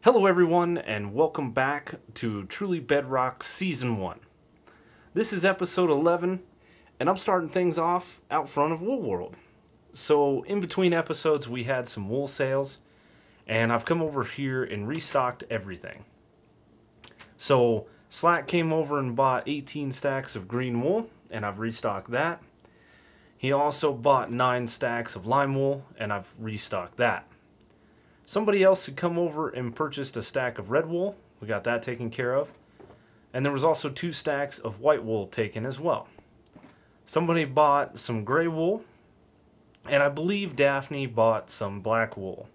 Hello everyone, and welcome back to Truly Bedrock Season 1. This is episode 11, and I'm starting things off out front of Wool World. So, in between episodes, we had some wool sales, and I've come over here and restocked everything. So, Slack came over and bought 18 stacks of green wool, and I've restocked that. He also bought 9 stacks of lime wool, and I've restocked that. Somebody else had come over and purchased a stack of red wool. We got that taken care of. And there was also 2 stacks of white wool taken as well. Somebody bought some gray wool. And I believe Daphne bought some black wool.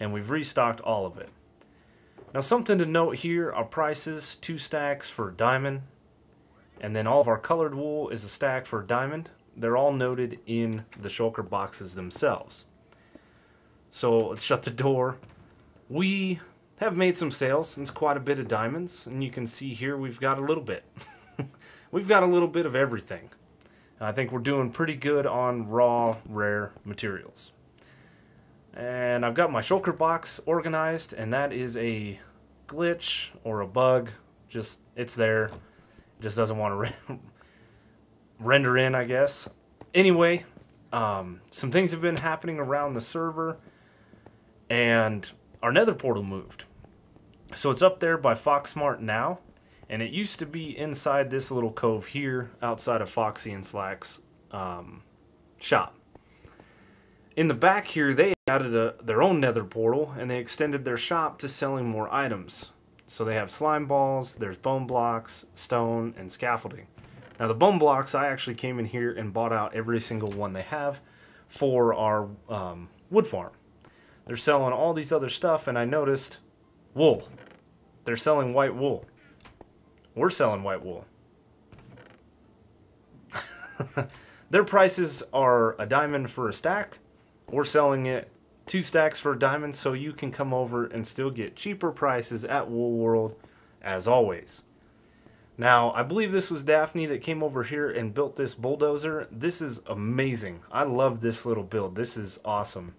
And we've restocked all of it. Now something to note here, our prices, 2 stacks for diamond. And then all of our colored wool is a stack for diamond. They're all noted in the shulker boxes themselves. So let's shut the door. We have made some sales. It's quite a bit of diamonds. And you can see here we've got a little bit. We've got a little bit of everything. I think we're doing pretty good on raw, rare materials. And I've got my shulker box organized. And that is a glitch or a bug. Just, it's there. It just doesn't want to render in, I guess. Anyway, some things have been happening around the server. And our nether portal moved. So it's up there by Foxmart now. And it used to be inside this little cove here outside of Foxy and Slack's shop. In the back here, they added their own nether portal. And they extended their shop to selling more items. So they have slime balls, there's bone blocks, stone, and scaffolding. Now the bone blocks, I actually came in here and bought out every single one they have for our wood farm. They're selling all these other stuff, and I noticed wool. They're selling white wool. We're selling white wool. Their prices are a diamond for a stack. We're selling it 2 stacks for a diamond, so you can come over and still get cheaper prices at Wool World, as always. Now, I believe this was Daphne that came over here and built this bulldozer. This is amazing. I love this little build. This is awesome.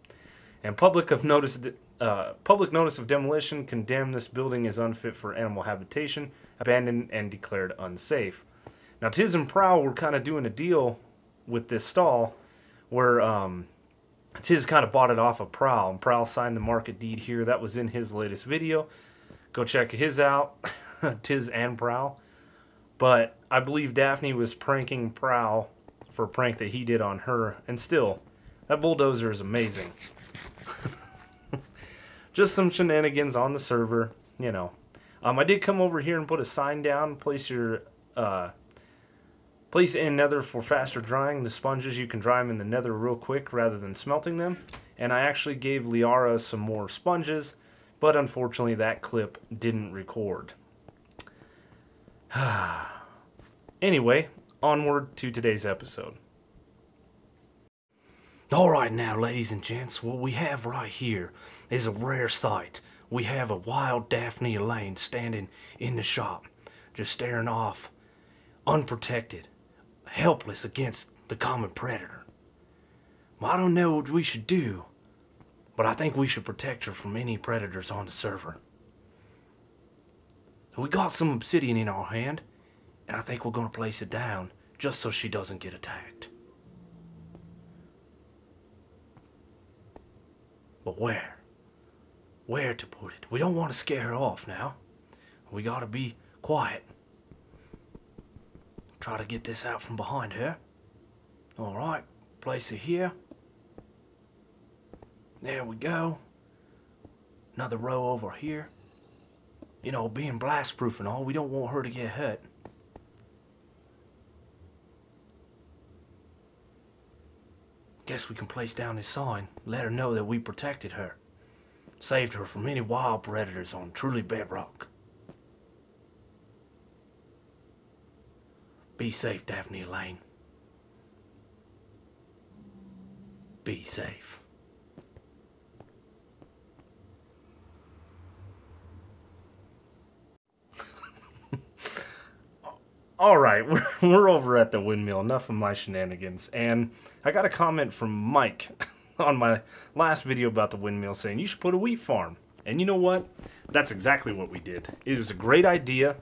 And public notice of demolition condemned this building as unfit for animal habitation, abandoned and declared unsafe. Now Tiz and Prowl were kind of doing a deal with this stall where Tiz kind of bought it off of Prowl, and Prowl signed the market deed here. That was in his latest video. Go check his out, Tiz and Prowl. But I believe Daphne was pranking Prowl for a prank that he did on her, and still, that bulldozer is amazing. Just some shenanigans on the server, you know. I did come over here and put a sign down. Place in nether for faster drying. The sponges, you can dry them in the nether real quick rather than smelting them. And I actually gave Liara some more sponges, but unfortunately that clip didn't record. Anyway, onward to today's episode. Alright now, ladies and gents, what we have right here is a rare sight. We have a wild Daphne Elaine standing in the shop, just staring off, unprotected, helpless against the common predator. Well, I don't know what we should do, but I think we should protect her from any predators on the server. So we got some obsidian in our hand, and I think we're going to place it down just so she doesn't get attacked. But where? Where to put it? We don't want to scare her off now. We got to be quiet. Try to get this out from behind her. Alright, place it here. There we go. Another row over here. You know, being blast proof and all, we don't want her to get hurt. Guess we can place down this sign, let her know that we protected her. Saved her from any wild predators on Truly Bedrock. Be safe, Daphne Elaine. Be safe. Alright, we're over at the Windmill. Enough of my shenanigans. And I got a comment from Mike on my last video about the Windmill saying you should put a wheat farm. And you know what? That's exactly what we did. It was a great idea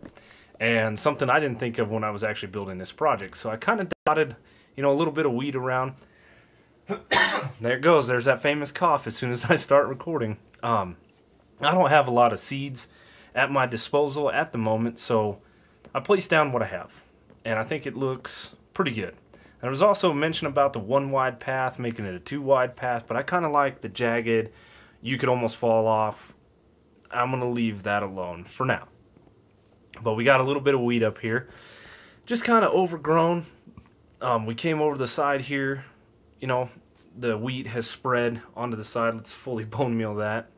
and something I didn't think of when I was actually building this project. So I kind of dotted, a little bit of weed around. There it goes. There's that famous cough as soon as I start recording. I don't have a lot of seeds at my disposal at the moment, so I placed down what I have. And I think it looks pretty good. There was also mention about the one wide path, making it a two wide path, but I kind of like the jagged, you could almost fall off. I'm going to leave that alone for now. But we got a little bit of weed up here. Just kind of overgrown. We came over the side here. The wheat has spread onto the side. Let's fully bone meal that.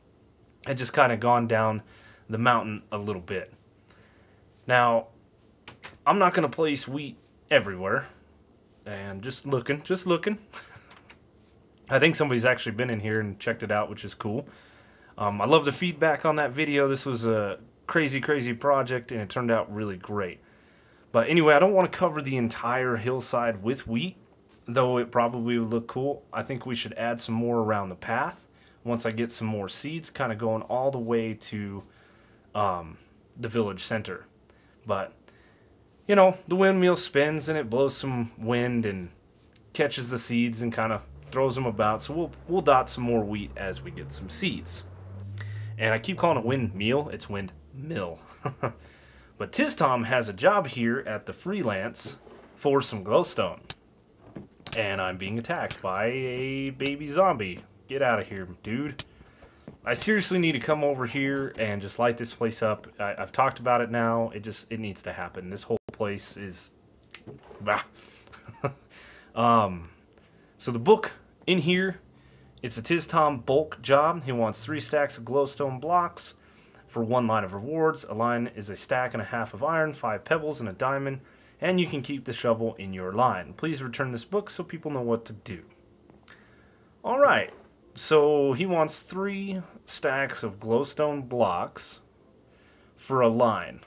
It just kind of gone down the mountain a little bit. Now, I'm not going to place wheat everywhere. And just looking. I think somebody's actually been in here and checked it out, which is cool. I love the feedback on that video. This was a crazy project, and it turned out really great. But anyway, I don't want to cover the entire hillside with wheat, though it probably would look cool. I think we should add some more around the path once I get some more seeds, kind of going all the way to the village center. But the windmill spins and it blows some wind and catches the seeds and kind of throws them about. So we'll dot some more wheat as we get some seeds. And I keep calling it windmill. It's windmill. But Tom has a job here at the freelance for some glowstone. And I'm being attacked by a baby zombie. Get out of here, dude. I seriously need to come over here and just light this place up. I've talked about it now. It needs to happen. This whole place is... So the book in here, it's a Tom bulk job. He wants 3 stacks of glowstone blocks for 1 line of rewards. A line is a stack and a half of iron, 5 pebbles, and a diamond. And you can keep the shovel in your line. Please return this book so people know what to do. Alright. So he wants 3 stacks of glowstone blocks for a line.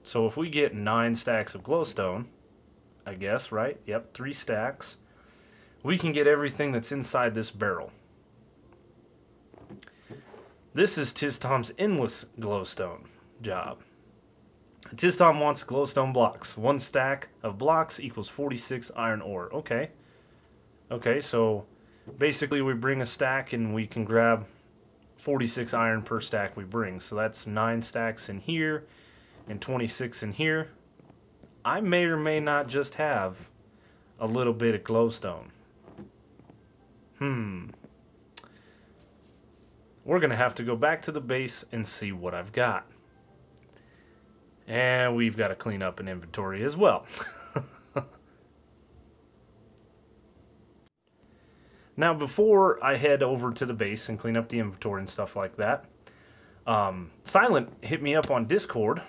So if we get 9 stacks of glowstone, I guess, right? Yep, 3 stacks. We can get everything that's inside this barrel. This is Tom's endless glowstone job. Tom wants glowstone blocks. 1 stack of blocks equals 46 iron ore. Okay. Okay, so basically, we bring a stack and we can grab 46 iron per stack we bring. So that's 9 stacks in here and 26 in here. I may or may not just have a little bit of glowstone. We're going to have to go back to the base and see what I've got. And we've got to clean up an inventory as well. Now, before I head over to the base and clean up the inventory and stuff like that, Silent hit me up on Discord.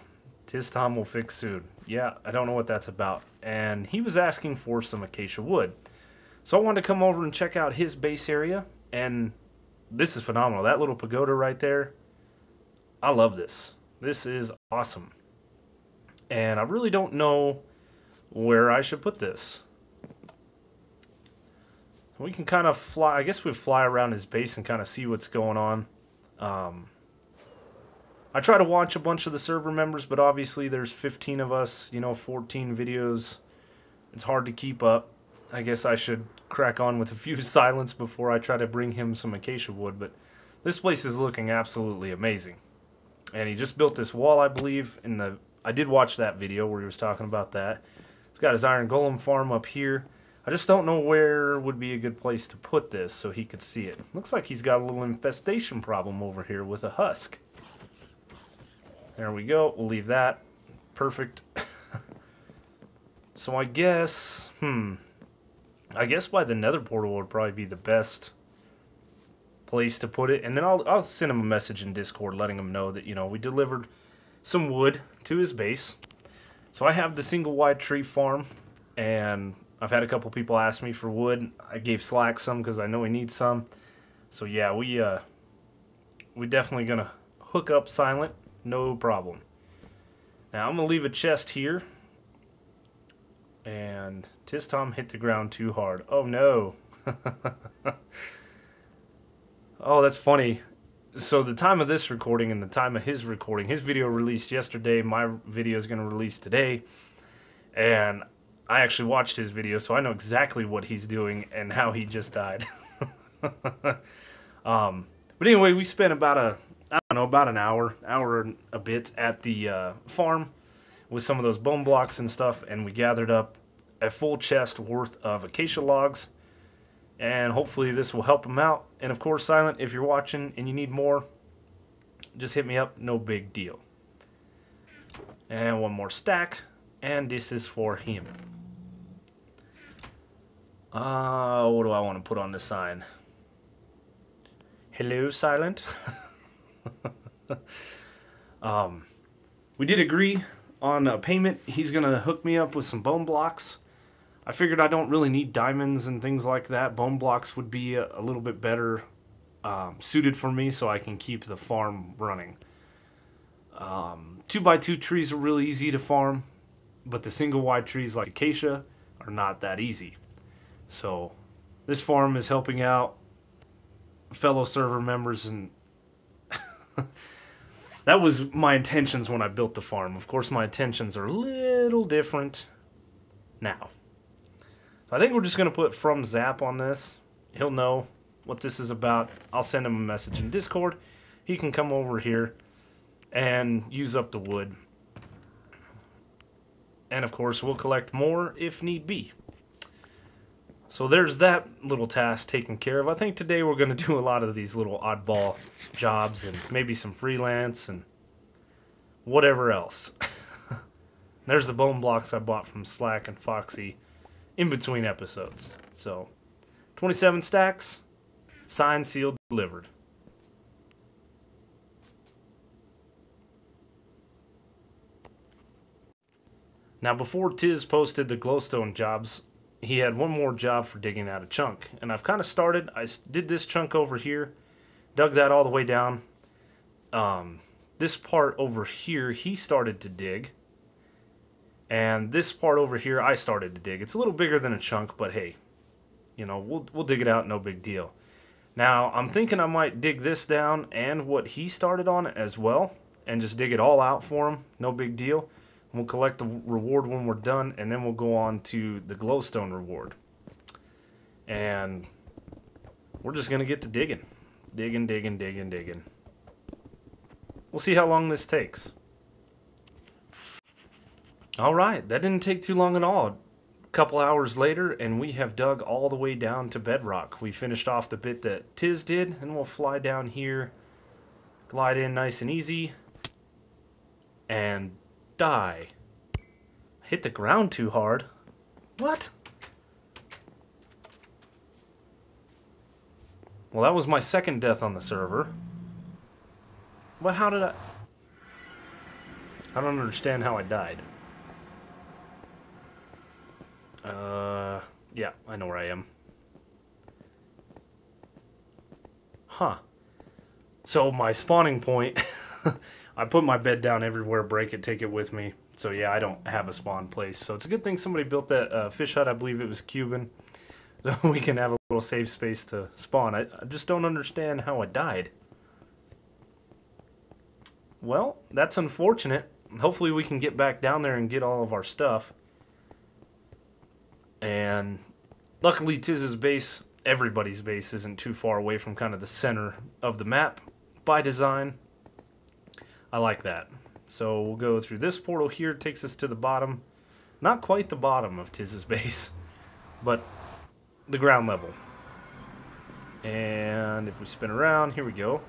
Tom will fix soon. Yeah, I don't know what that's about. And he was asking for some acacia wood. So I wanted to come over and check out his base area. And this is phenomenal. That little pagoda right there, I love this. This is awesome. And I really don't know where I should put this. We can kind of fly, I guess we fly around his base and kind of see what's going on. I try to watch a bunch of the server members, but obviously there's 15 of us, 14 videos. It's hard to keep up. I guess I should crack on with a few silence before I try to bring him some acacia wood, but this place is looking absolutely amazing. And he just built this wall, I believe, I did watch that video where he was talking about that. He's got his iron golem farm up here. I just don't know where would be a good place to put this so he could see it. Looks like he's got a little infestation problem over here with a husk. There we go. We'll leave that. Perfect. So I guess, I guess by the nether portal would probably be the best place to put it. And then I'll send him a message in Discord letting him know that, we delivered some wood to his base. So I have the single wide tree farm, and I've had a couple people ask me for wood. I gave Slack some because I know he needs some. So yeah, we definitely gonna hook up Silent, no problem. Now I'm gonna leave a chest here, and Tom hit the ground too hard. Oh no. Oh, that's funny. So the time of this recording and the time of his recording, his video released yesterday, my video is going to release today, and I actually watched his video, so I know exactly what he's doing and how he just died. But anyway, we spent about an hour and a bit at the farm with some of those bone blocks and stuff, and we gathered up a full chest worth of acacia logs, and hopefully this will help him out. And of course, Silent, if you're watching and you need more, just hit me up, no big deal. And one more stack, and this is for him. What do I want to put on the sign? Hello, Silent. We did agree on a payment. He's gonna hook me up with some bone blocks. I figured I don't really need diamonds and things like that. Bone blocks would be a little bit better suited for me, so I can keep the farm running. 2x2 trees are really easy to farm, but the single wide trees like acacia are not that easy. So this farm is helping out fellow server members, and that was my intentions when I built the farm. Of course, my intentions are a little different now. So I think we're just going to put from Zap on this. He'll know what this is about. I'll send him a message in Discord. He can come over here and use up the wood. And of course, we'll collect more if need be. So there's that little task taken care of. I think today we're going to do a lot of these little oddball jobs and maybe some freelance and whatever else. There's the bone blocks I bought from Slack and Foxy in between episodes. So 27 stacks, signed, sealed, delivered. Now before Tiz posted the glowstone jobs, he had one more job for digging out a chunk, and I've kind of started. I did this chunk over here, dug that all the way down. This part over here, he started to dig, and this part over here, I started to dig. It's a little bigger than a chunk, but hey, you know, we'll dig it out, no big deal. Now, I'm thinking I might dig this down and what he started on as well, and just dig it all out for him, no big deal. We'll collect the reward when we're done, and then we'll go on to the glowstone reward. And we're just going to get to digging. Digging. We'll see how long this takes. Alright, that didn't take too long at all. A couple hours later, and we have dug all the way down to Bedrock. We finished off the bit that Tiz did, and we'll fly down here, glide in nice and easy, and die. Hit the ground too hard. What? Well, that was my second death on the server. But how did I don't understand how I died. Yeah, I know where I am. Huh. So my spawning point, I put my bed down everywhere, break it, take it with me. So yeah, I don't have a spawn place. So it's a good thing somebody built that fish hut. I believe it was Cuban. So we can have a little safe space to spawn. I just don't understand how I died. Well, that's unfortunate. Hopefully we can get back down there and get all of our stuff. And luckily Tiz's base, everybody's base, isn't too far away from kind of the center of the map by design. I like that. So we'll go through this portal here, takes us to the bottom. Not quite the bottom of Tiz's base, but the ground level. And if we spin around, here we go.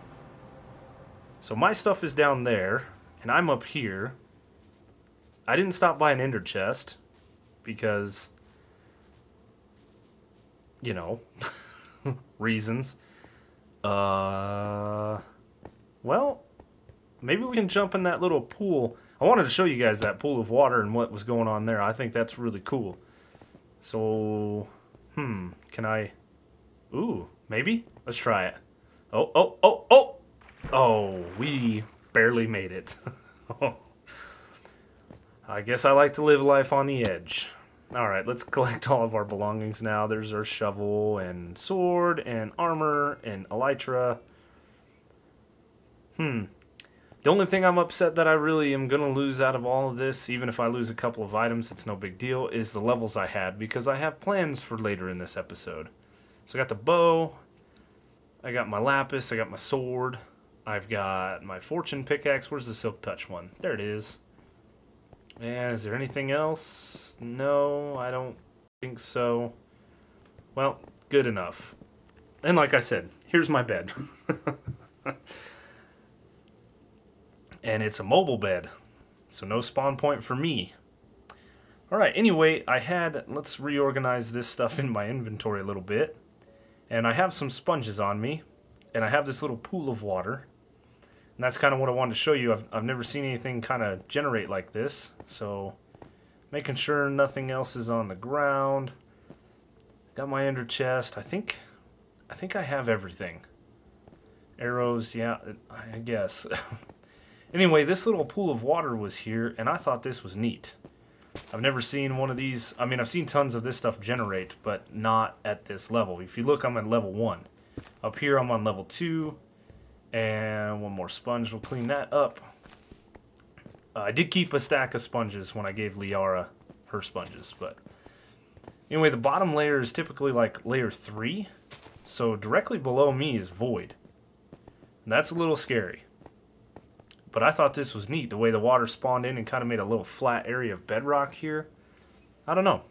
So my stuff is down there, and I'm up here. I didn't stop by an ender chest, because, you know, reasons. Well, maybe we can jump in that little pool. I wanted to show you guys that pool of water and what was going on there. I think that's really cool. So, can I... Ooh, maybe? Let's try it. Oh, we barely made it. I guess I like to live life on the edge. Alright, let's collect all of our belongings now. There's our shovel and sword and armor and elytra. The only thing I'm upset that I really am going to lose out of all of this, even if I lose a couple of items, it's no big deal, is the levels I had, because I have plans for later in this episode. So I got the bow, I got my lapis, I got my sword, I've got my fortune pickaxe. Where's the silk touch one? There it is. And is there anything else? No, I don't think so. Well, good enough. And like I said, here's my bed. And it's a mobile bed, so no spawn point for me. Alright, anyway, let's reorganize this stuff in my inventory a little bit. And I have some sponges on me, and I have this little pool of water. And that's kind of what I wanted to show you. I've never seen anything kind of generate like this, so making sure nothing else is on the ground. Got my ender chest. I think I have everything. Arrows, yeah, I guess. Anyway, this little pool of water was here, and I thought this was neat. I've never seen one of these. I mean, I've seen tons of this stuff generate, but not at this level. If you look, I'm at level 1. Up here, I'm on level 2. And one more sponge will clean that up. I did keep a stack of sponges when I gave Liara her sponges, but anyway, the bottom layer is typically like layer 3. So directly below me is void. And that's a little scary. But I thought this was neat, the way the water spawned in and kind of made a little flat area of bedrock here. I don't know.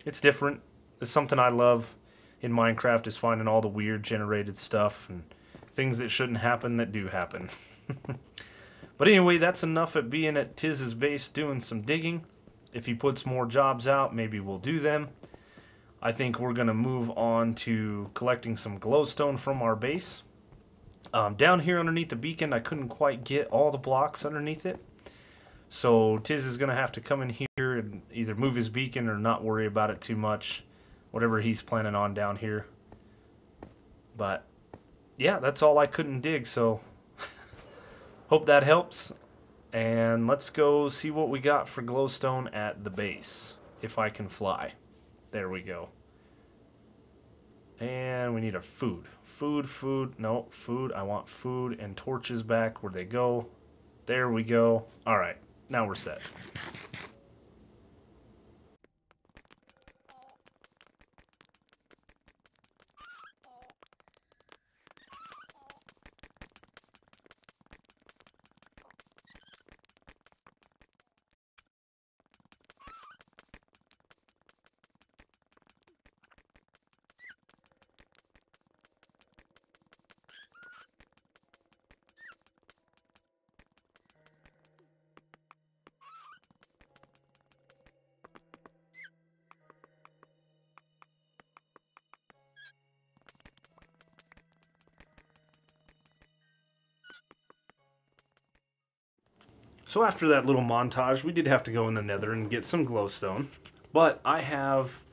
It's different. It's something I love in Minecraft, is finding all the weird generated stuff and things that shouldn't happen that do happen. But anyway, that's enough at being at Tiz's base doing some digging. If he puts more jobs out, maybe we'll do them. I think we're going to move on to collecting some glowstone from our base. Down here underneath the beacon, I couldn't quite get all the blocks underneath it. So Tiz is going to have to come in here and either move his beacon or not worry about it too much. Whatever he's planning on down here. But yeah, that's all I couldn't dig, so hope that helps. And let's go see what we got for glowstone at the base, if I can fly. There we go. And we need a food. Food. No, food. I want food and torches back where they go. There we go. Alright, now we're set. So after that little montage, we did have to go in the nether and get some glowstone. But I have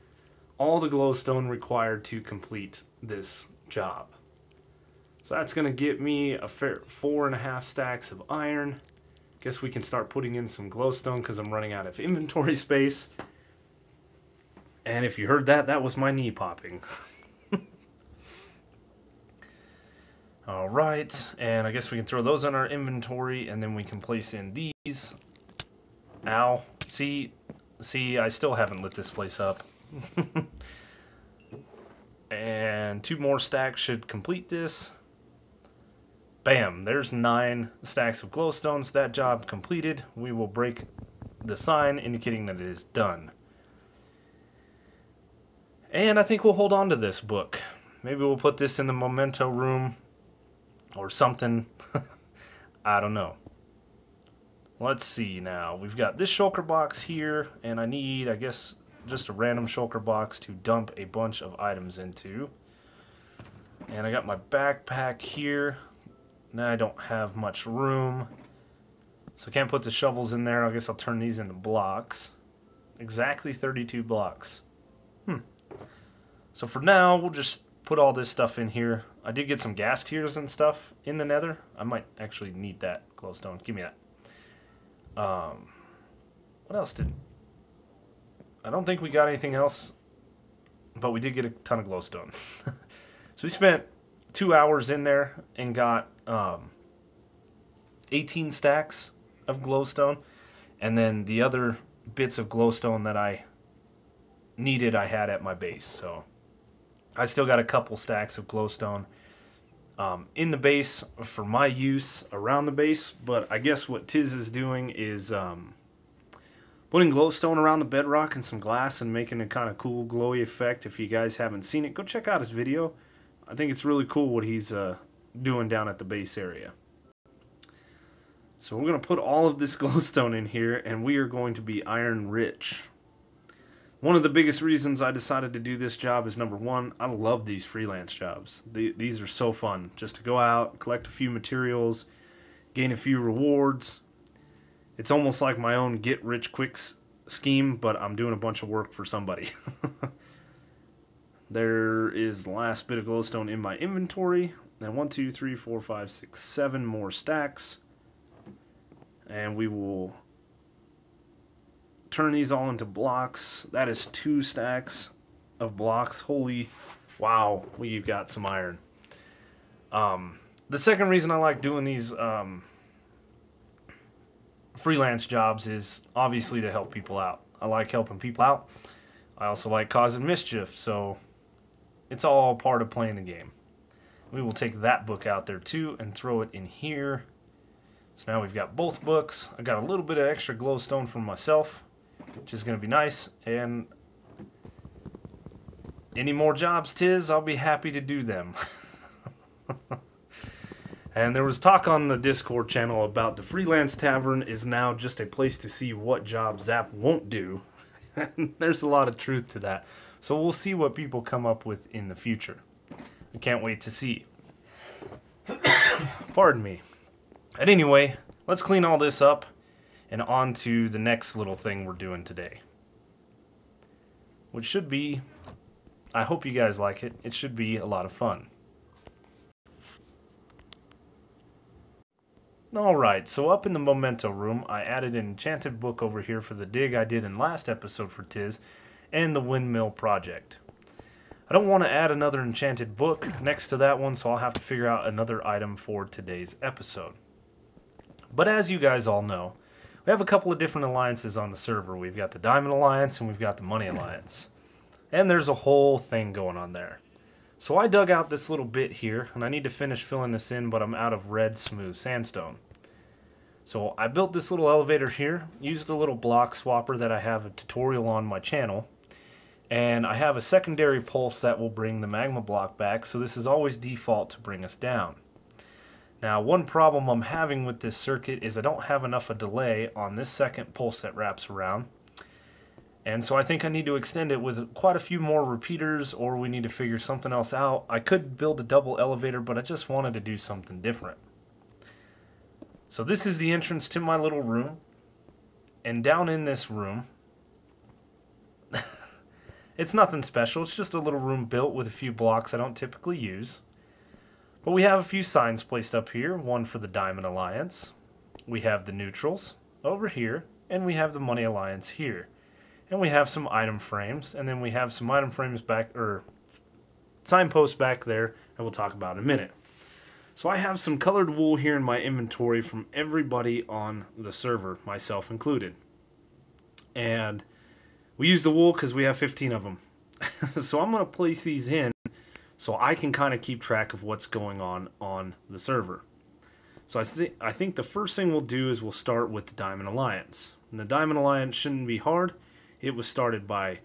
all the glowstone required to complete this job. So that's going to get me a fair 4.5 stacks of iron. Guess we can start putting in some glowstone because I'm running out of inventory space. And if you heard that, that was my knee popping. Alright, and I guess we can throw those on our inventory, and then we can place in these. Ow. See, I still haven't lit this place up. And 2 more stacks should complete this. Bam, there's 9 stacks of glowstones. That job completed. We will break the sign indicating that it is done. And I think we'll hold on to this book. Maybe we'll put this in the memento room or something. I don't know. Let's see now. We've got this shulker box here, and I need, I guess, just a random shulker box to dump a bunch of items into. And I got my backpack here. Now I don't have much room, so I can't put the shovels in there. I guess I'll turn these into blocks. Exactly 32 blocks. So for now, we'll just put all this stuff in here. I did get some gas tiers and stuff in the nether. I might actually need that glowstone. Give me that. What else did... I don't think we got anything else, but we did get a ton of glowstone. So we spent 2 hours in there and got 18 stacks of glowstone, and then the other bits of glowstone that I needed I had at my base. So I still got a couple stacks of glowstone in the base for my use around the base, but I guess what Tiz is doing is putting glowstone around the bedrock and some glass and making a kind of cool glowy effect. If you guys haven't seen it, go check out his video. I think it's really cool what he's doing down at the base area. So we're going to put all of this glowstone in here, and we are going to be iron rich. One of the biggest reasons I decided to do this job is, number one, I love these freelance jobs. These are so fun. Just to go out, collect a few materials, gain a few rewards. It's almost like my own get-rich-quick scheme, but I'm doing a bunch of work for somebody. There is the last bit of glowstone in my inventory. Then 1, 2, 3, 4, 5, 6, 7 more stacks. And we will turn these all into blocks. That is 2 stacks of blocks. Holy wow, we've got some iron. The second reason I like doing these freelance jobs is obviously to help people out. I like helping people out. I also like causing mischief, so it's all part of playing the game. We will take that book out there too and throw it in here. So now we've got both books. I got a little bit of extra glowstone for myself, which is going to be nice. And any more jobs, Tiz, I'll be happy to do them. And there was talk on the Discord channel about the Freelance Tavern is now just a place to see what jobs Zap won't do. There's a lot of truth to that. So we'll see what people come up with in the future. I can't wait to see. Pardon me. But anyway, let's clean all this up and on to the next little thing we're doing today. Which should be, I hope you guys like it, it should be a lot of fun. Alright, so up in the memento room, I added an enchanted book over here for the dig I did in last episode for Tiz, and the Windmill project. I don't want to add another enchanted book next to that one, so I'll have to figure out another item for today's episode. But as you guys all know, we have a couple of different alliances on the server. We've got the Diamond Alliance and we've got the Money Alliance. And there's a whole thing going on there. So I dug out this little bit here, and I need to finish filling this in, but I'm out of red smooth sandstone. So I built this little elevator here, used a little block swapper that I have a tutorial on my channel, and I have a secondary pulse that will bring the magma block back, so this is always default to bring us down. Now, one problem I'm having with this circuit is I don't have enough of delay on this second pulse that wraps around. And so I think I need to extend it with quite a few more repeaters, or we need to figure something else out. I could build a double elevator, but I just wanted to do something different. So this is the entrance to my little room. And down in this room, it's nothing special. It's just a little room built with a few blocks I don't typically use. But we have a few signs placed up here, one for the Diamond Alliance. We have the neutrals over here, and we have the Money Alliance here. And we have some item frames, and then we have some item frames back, or signposts back there that we'll talk about in a minute. So I have some colored wool here in my inventory from everybody on the server, myself included. And we use the wool because we have 15 of them. So I'm going to place these in so I can kind of keep track of what's going on the server. So I think the first thing we'll do is we'll start with the Diamond Alliance. And the Diamond Alliance shouldn't be hard. It was started by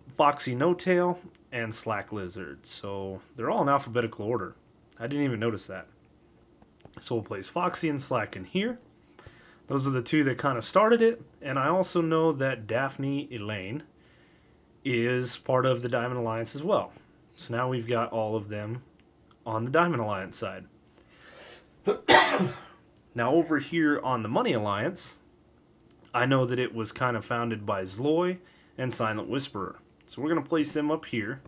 Foxy No Tail and Slack Lizard. So they're all in alphabetical order. I didn't even notice that. So we'll place Foxy and Slack in here. Those are the two that kind of started it. And I also know that Daphne Elaine is part of the Diamond Alliance as well. So now we've got all of them on the Diamond Alliance side. Now over here on the Money Alliance, I know that it was kind of founded by Zloy and Silent Whisperer. So we're going to place them up here.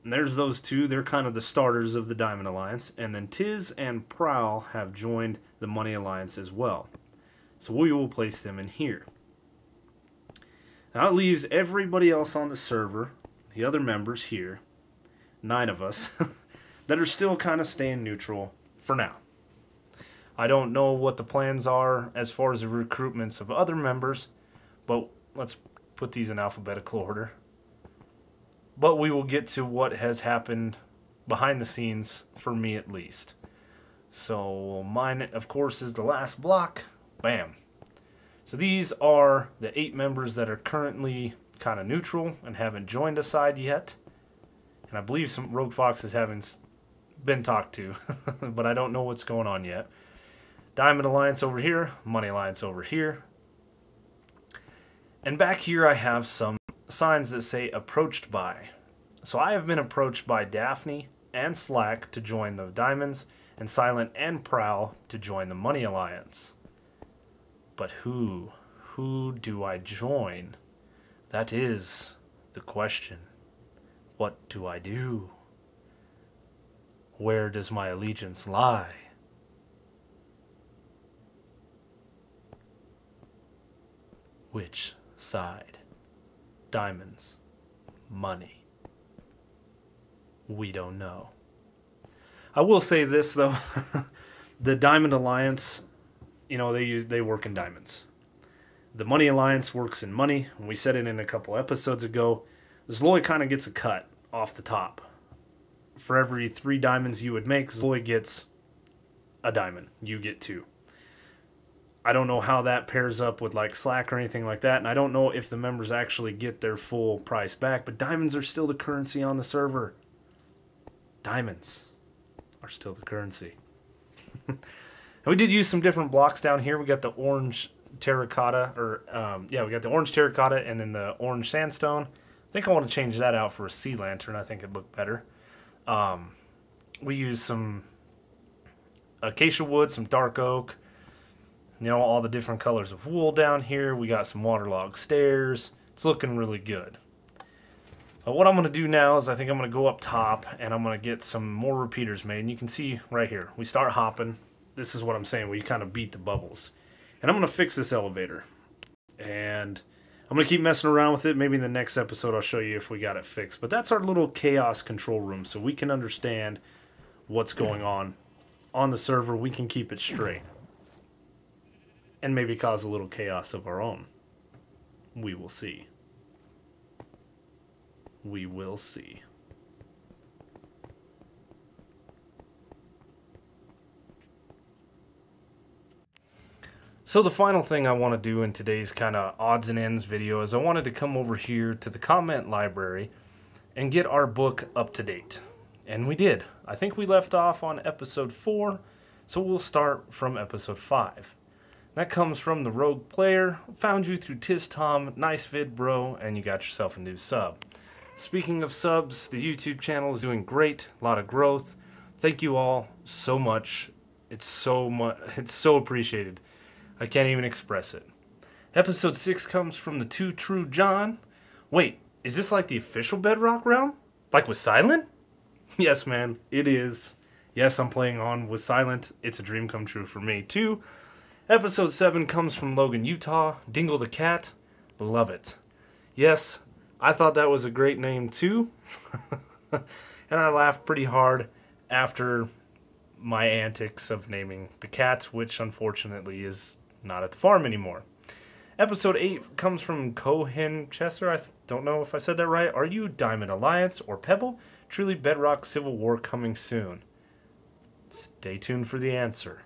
And there's those two. They're kind of the starters of the Diamond Alliance. And then Tiz and Prowl have joined the Money Alliance as well. So we will place them in here. Now it leaves everybody else on the server, the other members here, 9 of us, that are still kind of staying neutral for now. I don't know what the plans are as far as the recruitments of other members, but let's put these in alphabetical order. But we will get to what has happened behind the scenes, for me at least. So mine, of course, is the last block. Bam. So these are the 8 members that are currently kind of neutral and haven't joined a side yet. And I believe some rogue foxes haven't been talked to, but I don't know what's going on yet. Diamond Alliance over here, Money Alliance over here. And back here I have some signs that say approached by. So I have been approached by Daphne and Slack to join the Diamonds, and Silent and Prowl to join the Money Alliance. But who do I join? That is the question. What do I do? Where does my allegiance lie? Which side? Diamonds. Money. We don't know. I will say this though, the Diamond Alliance, you know, they work in diamonds. The Money Alliance works in money. We said it in a couple episodes ago. Zloy kind of gets a cut off the top. For every 3 diamonds you would make, Zloy gets a diamond. You get 2. I don't know how that pairs up with like Slack or anything like that, and I don't know if the members actually get their full price back, but diamonds are still the currency on the server. Diamonds are still the currency. And we did use some different blocks down here. We got the orange terracotta, we got the orange terracotta and then the orange sandstone. I think I want to change that out for a sea lantern. I think it'd look better. We used some acacia wood, some dark oak, you know, all the different colors of wool down here. We got some waterlogged stairs. It's looking really good. What I'm going to do now is I think I'm going to go up top and I'm going to get some more repeaters made. And you can see right here, we start hopping. This is what I'm saying, we kind of beat the bubbles. And I'm going to fix this elevator. And I'm going to keep messing around with it. Maybe in the next episode I'll show you if we got it fixed. But that's our little chaos control room, so we can understand what's going on the server. We can keep it straight. And maybe cause a little chaos of our own. We will see. We will see. So the final thing I want to do in today's kind of odds and ends video is I wanted to come over here to the comment library and get our book up to date. And we did. I think we left off on episode 4, so we'll start from episode 5. That comes from the Rogue Player. Found you through TizTom. Nice vid, bro, and you got yourself a new sub. Speaking of subs, the YouTube channel is doing great. A lot of growth. Thank you all so much. It's so appreciated. I can't even express it. Episode 6 comes from the Two True John. Wait, is this like the official Bedrock round? Like with Silent? Yes, man, it is. Yes, I'm playing on with Silent. It's a dream come true for me, too. Episode 7 comes from Logan, Utah. Dingle the Cat. Love it. Yes, I thought that was a great name, too. And I laughed pretty hard after my antics of naming the cat, which unfortunately is not at the farm anymore. Episode 8 comes from Cohen Chesser. I don't know if I said that right. Are you Diamond Alliance or Pebble? Truly Bedrock Civil War coming soon. Stay tuned for the answer.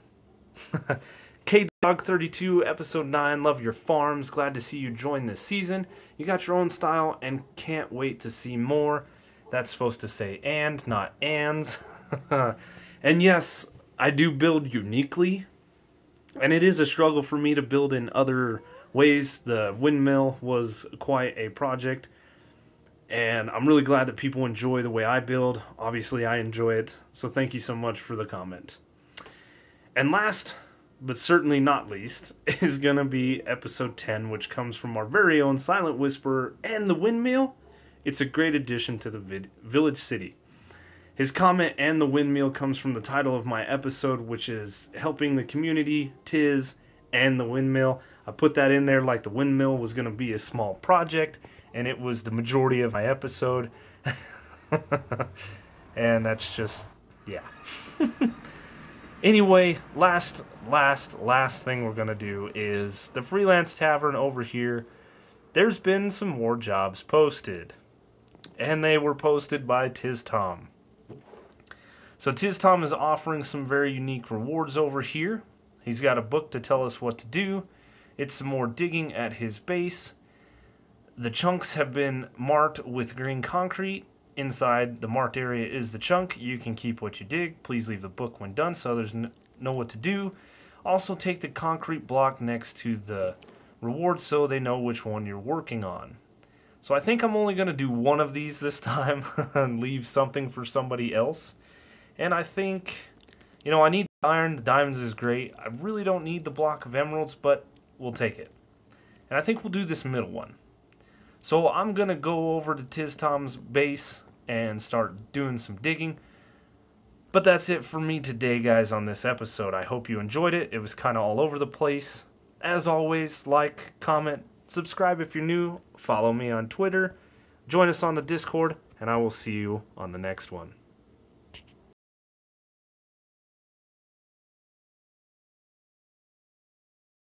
K-Dog32, Episode 9, love your farms. Glad to see you join this season. You got your own style and can't wait to see more. That's supposed to say and, not ands. And yes, I do build uniquely. And it is a struggle for me to build in other ways. The Windmill was quite a project. And I'm really glad that people enjoy the way I build. Obviously, I enjoy it. So thank you so much for the comment. And last, but certainly not least, is going to be episode 10, which comes from our very own Silent Whisperer and the Windmill. It's a great addition to the Village City. His comment and the Windmill comes from the title of my episode, which is Helping the Community, Tiz, and the Windmill. I put that in there like the Windmill was going to be a small project, and it was the majority of my episode. And that's just, yeah. Anyway, last last thing we're going to do is the freelance tavern over here. There's been some more jobs posted. And they were posted by Tiz Tom. So Tiz Tom is offering some very unique rewards over here. He's got a book to tell us what to do. It's some more digging at his base. The chunks have been marked with green concrete. Inside the marked area is the chunk. You can keep what you dig. Please leave the book when done so others know what to do. Also take the concrete block next to the reward so they know which one you're working on. So I think I'm only going to do one of these this time and leave something for somebody else. And I think, you know, I need iron. The diamonds is great. I really don't need the block of emeralds, but we'll take it. And I think we'll do this middle one. So I'm going to go over to Tiz Tom's base and start doing some digging. But that's it for me today, guys, on this episode. I hope you enjoyed it. It was kind of all over the place. As always, like, comment, subscribe if you're new, follow me on Twitter, join us on the Discord, and I will see you on the next one.